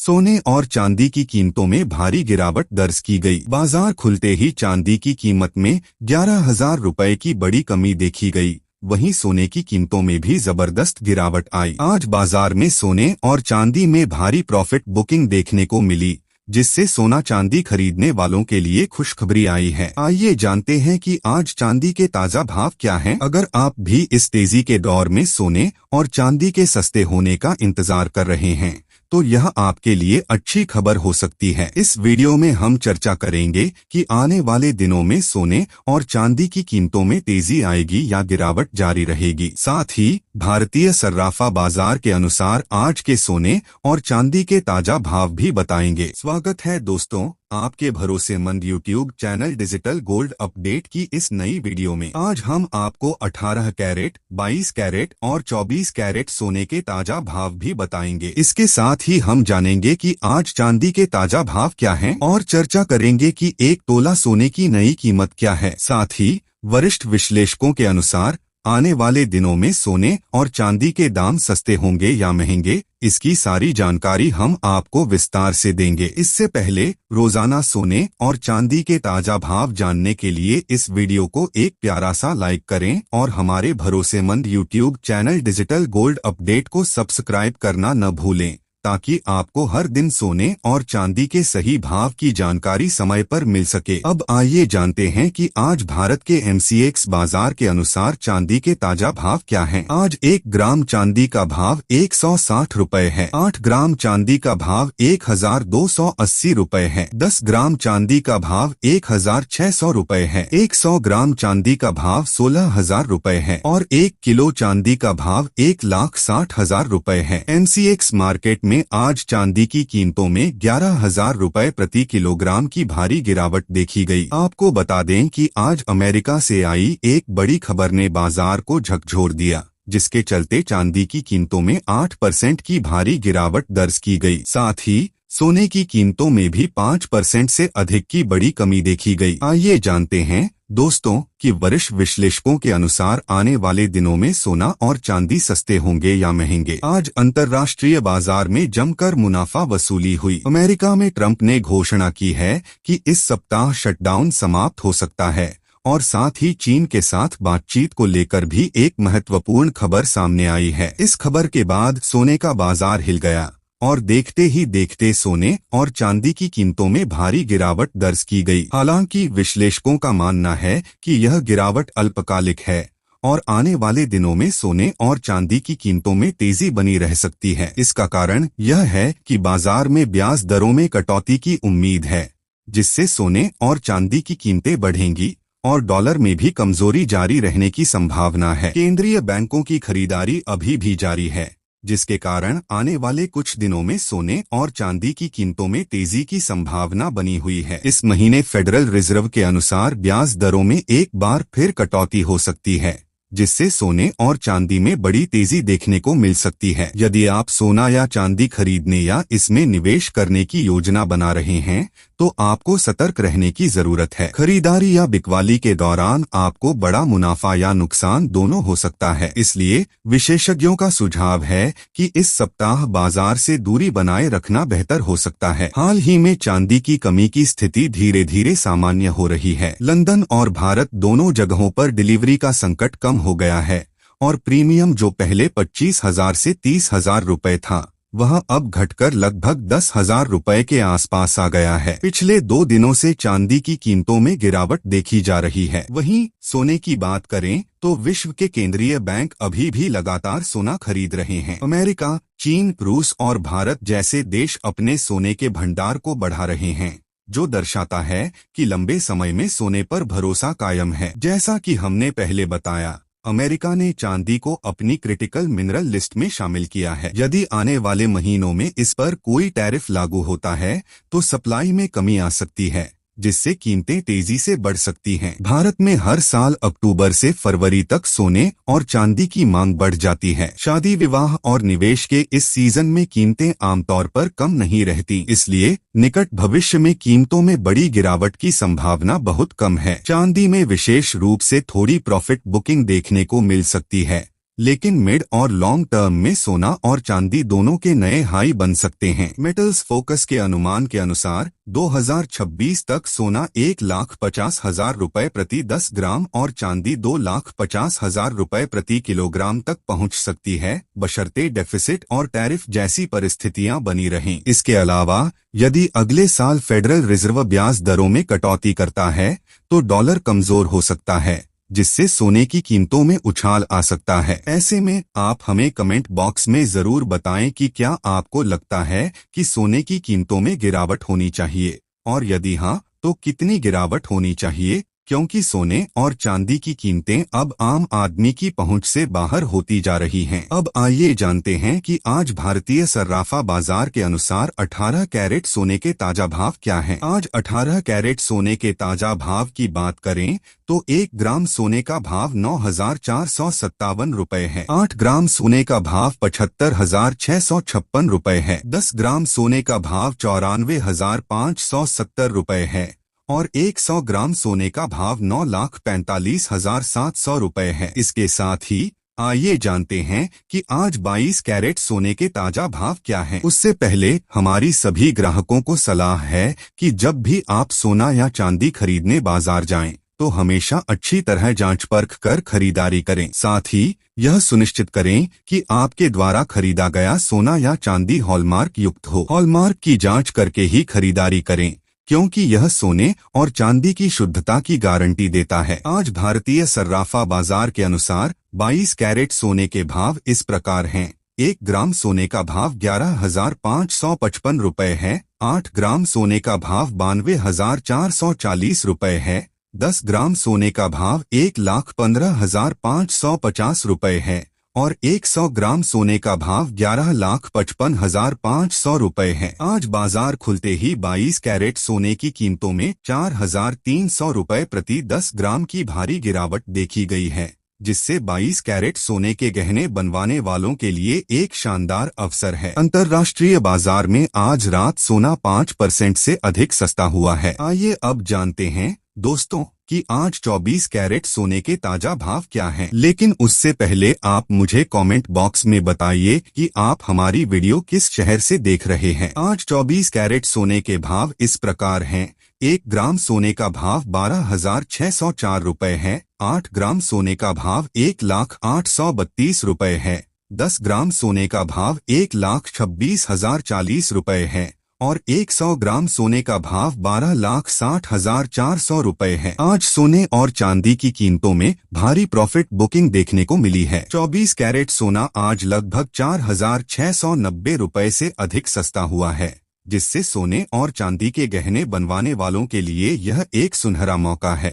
सोने और चांदी की कीमतों में भारी गिरावट दर्ज की गई। बाजार खुलते ही चांदी की कीमत में 11,000 रुपए की बड़ी कमी देखी गई। वहीं सोने की कीमतों में भी जबरदस्त गिरावट आई। आज बाजार में सोने और चांदी में भारी प्रॉफिट बुकिंग देखने को मिली, जिससे सोना चांदी खरीदने वालों के लिए खुशखबरी आई है। आइए जानते हैं कि आज चांदी के ताजा भाव क्या हैं। अगर आप भी इस तेजी के दौर में सोने और चांदी के सस्ते होने का इंतजार कर रहे हैं, तो यह आपके लिए अच्छी खबर हो सकती है। इस वीडियो में हम चर्चा करेंगे कि आने वाले दिनों में सोने और चांदी की कीमतों में तेजी आएगी या गिरावट जारी रहेगी। साथ ही भारतीय सर्राफा बाजार के अनुसार आज के सोने और चांदी के ताजा भाव भी बताएंगे। स्वागत है दोस्तों, आपके भरोसेमंद YouTube channel digital gold update की इस नई वीडियो में। आज हम आपको 18 कैरेट, 22 कैरेट और 24 कैरेट सोने के ताजा भाव भी बताएंगे। इसके साथ ही हम जानेंगे कि आज चांदी के ताजा भाव क्या हैं और चर्चा करेंगे कि 1 तोला सोने की नई कीमत क्या है। साथ ही वरिष्ठ विश्लेषकों के अनुसार आने वाले दिनों में सोने और चांदी के दाम सस्ते होंगे या महंगे, इसकी सारी जानकारी हम आपको विस्तार से देंगे। इससे पहले रोजाना सोने और चांदी के ताजा भाव जानने के लिए इस वीडियो को एक प्यारा सा लाइक करें और हमारे भरोसेमंद YouTube channel digital gold update को सब्सक्राइब करना न भूलें, ताकि आपको हर दिन सोने और चांदी के सही भाव की जानकारी समय पर मिल सके। अब आइए जानते हैं कि आज भारत के MCX बाजार के अनुसार चांदी के ताजा भाव क्या हैं। आज 1 ग्राम चांदी का भाव 160 रुपए है। 8 ग्राम चांदी का भाव 1,280 रुपए है। 10 ग्राम चांदी का भाव 1,600 रुपए है। 100 ग्राम चांदी का भाव 16,000 रुपए है और 1 किलो चांदी का भाव 1,60,000 रुपए है। MCX मार्केट में आज चांदी की कीमतों में 11,000 रुपए प्रति किलोग्राम की भारी गिरावट देखी गई। आपको बता दें कि आज अमेरिका से आई एक बड़ी खबर ने बाजार को झकझोर दिया, जिसके चलते चांदी की कीमतों में 8% की भारी गिरावट दर्ज की गई। साथ ही सोने की कीमतों में भी 5% से अधिक की बड़ी कमी देखी गई। आइए जानते हैं दोस्तों कि वरिष्ठ विश्लेषकों के अनुसार आने वाले दिनों में सोना और चांदी सस्ते होंगे या महंगे। आज अंतर्राष्ट्रीय बाजार में जमकर मुनाफा वसूली हुई। अमेरिका में ट्रंप ने घोषणा की है कि इस सप्ताह शटडाउन समाप्त हो सकता है और साथ ही चीन के साथ बातचीत को लेकर भी एक महत्वपूर्ण खबर सामने आई है। इस खबर के बाद सोने का बाजार हिल गया और देखते ही देखते सोने और चांदी की कीमतों में भारी गिरावट दर्ज की गई। हालांकि विश्लेषकों का मानना है कि यह गिरावट अल्पकालिक है और आने वाले दिनों में सोने और चांदी की कीमतों में तेजी बनी रह सकती है। इसका कारण यह है कि बाजार में ब्याज दरों में कटौती की उम्मीद है, जिससे सोने और चांदी की कीमतें बढ़ेंगी और डॉलर में भी कमजोरी जारी रहने की संभावना है। केंद्रीय बैंकों की खरीदारी अभी भी जारी है, जिसके कारण आने वाले कुछ दिनों में सोने और चांदी की कीमतों में तेजी की संभावना बनी हुई है। इस महीने फेडरल रिजर्व के अनुसार ब्याज दरों में एक बार फिर कटौती हो सकती है, जिससे सोने और चांदी में बड़ी तेजी देखने को मिल सकती है। यदि आप सोना या चांदी खरीदने या इसमें निवेश करने की योजना बना रहे हैं, तो आपको सतर्क रहने की जरूरत है। खरीदारी या बिकवाली के दौरान आपको बड़ा मुनाफा या नुकसान दोनों हो सकता है। इसलिए विशेषज्ञों का सुझाव है कि इस सप्ताह बाजार से दूरी बनाए रखना बेहतर हो सकता है। हाल ही में चांदी की कमी की स्थिति धीरे धीरे सामान्य हो रही है। लंदन और भारत दोनों जगहों पर डिलीवरी का संकट कम हो गया है और प्रीमियम जो पहले 25,000 से 30,000 रुपए था, वह अब घटकर लगभग 10,000 रुपए के आसपास आ गया है। पिछले 2 दिनों से चांदी की कीमतों में गिरावट देखी जा रही है। वहीं सोने की बात करें तो विश्व के केंद्रीय बैंक अभी भी लगातार सोना खरीद रहे हैं। अमेरिका, चीन, रूस और भारत जैसे देश अपने सोने के भंडार को बढ़ा रहे हैं, जो दर्शाता है कि लंबे समय में सोने पर भरोसा कायम है। जैसा कि हमने पहले बताया, अमेरिका ने चांदी को अपनी क्रिटिकल मिनरल लिस्ट में शामिल किया है। यदि आने वाले महीनों में इस पर कोई टैरिफ लागू होता है, तो सप्लाई में कमी आ सकती है, जिससे कीमतें तेजी से बढ़ सकती हैं। भारत में हर साल अक्टूबर से फरवरी तक सोने और चांदी की मांग बढ़ जाती है। शादी, विवाह और निवेश के इस सीजन में कीमतें आमतौर पर कम नहीं रहती, इसलिए निकट भविष्य में कीमतों में बड़ी गिरावट की संभावना बहुत कम है। चांदी में विशेष रूप से थोड़ी प्रॉफिट बुकिंग देखने को मिल सकती है, लेकिन मिड और लॉन्ग टर्म में सोना और चांदी दोनों के नए हाई बन सकते हैं। मेटल्स फोकस के अनुमान के अनुसार 2026 तक सोना 1,50,000 रुपए प्रति 10 ग्राम और चांदी 2,50,000 रुपए प्रति किलोग्राम तक पहुंच सकती है, बशर्ते डेफिसिट और टैरिफ जैसी परिस्थितियां बनी रहें। इसके अलावा यदि अगले साल फेडरल रिजर्व ब्याज दरों में कटौती करता है तो डॉलर कमजोर हो सकता है, जिससे सोने की कीमतों में उछाल आ सकता है। ऐसे में आप हमें कमेंट बॉक्स में जरूर बताएं कि क्या आपको लगता है कि सोने की कीमतों में गिरावट होनी चाहिए, और यदि हाँ तो कितनी गिरावट होनी चाहिए, क्योंकि सोने और चांदी की कीमतें अब आम आदमी की पहुंच से बाहर होती जा रही हैं। अब आइए जानते हैं कि आज भारतीय सर्राफा बाजार के अनुसार 18 कैरेट सोने के ताजा भाव क्या हैं। आज 18 कैरेट सोने के ताजा भाव की बात करें तो 1 ग्राम सोने का भाव 9,457 रुपए है। 8 ग्राम सोने का भाव 75,656 रुपए है। 10 ग्राम सोने का भाव 94,570 रुपए है और 100 ग्राम सोने का भाव 9,45,700 रुपए है। इसके साथ ही आइए जानते हैं कि आज 22 कैरेट सोने के ताजा भाव क्या हैं। उससे पहले हमारी सभी ग्राहकों को सलाह है कि जब भी आप सोना या चांदी खरीदने बाजार जाएं, तो हमेशा अच्छी तरह जांच परख कर खरीदारी करें। साथ ही यह सुनिश्चित करें कि आपके द्वारा खरीदा गया सोना या चांदी हॉलमार्क युक्त हो। हॉलमार्क की जांच करके ही खरीदारी करें, क्योंकि यह सोने और चांदी की शुद्धता की गारंटी देता है। आज भारतीय सर्राफा बाजार के अनुसार 22 कैरेट सोने के भाव इस प्रकार हैं। 1 ग्राम सोने का भाव 11,555 रुपए है। 8 ग्राम सोने का भाव 92,440 रुपए है। 10 ग्राम सोने का भाव 1,15,550 रुपए है और 100 ग्राम सोने का भाव 11,55,500 रुपए है। आज बाजार खुलते ही 22 कैरेट सोने की कीमतों में 4,300 रुपए प्रति 10 ग्राम की भारी गिरावट देखी गई है, जिससे 22 कैरेट सोने के गहने बनवाने वालों के लिए एक शानदार अवसर है। अंतर्राष्ट्रीय बाजार में आज रात सोना 5% से अधिक सस्ता हुआ है। आइए अब जानते हैं दोस्तों कि आज 24 कैरेट सोने के ताजा भाव क्या हैं। लेकिन उससे पहले आप मुझे कमेंट बॉक्स में बताइए कि आप हमारी वीडियो किस शहर से देख रहे हैं। आज 24 कैरेट सोने के भाव इस प्रकार हैं। 1 ग्राम सोने का भाव 12,604 रुपए है। 8 ग्राम सोने का भाव 1,08,32 रुपए है। 10 ग्राम सोने का भाव 1,26,040 रुपए है और 100 ग्राम सोने का भाव 12,60,400 रुपए है। आज सोने और चांदी की कीमतों में भारी प्रॉफिट बुकिंग देखने को मिली है। 24 कैरेट सोना आज लगभग 4,690 रुपए से अधिक सस्ता हुआ है, जिससे सोने और चांदी के गहने बनवाने वालों के लिए यह एक सुनहरा मौका है।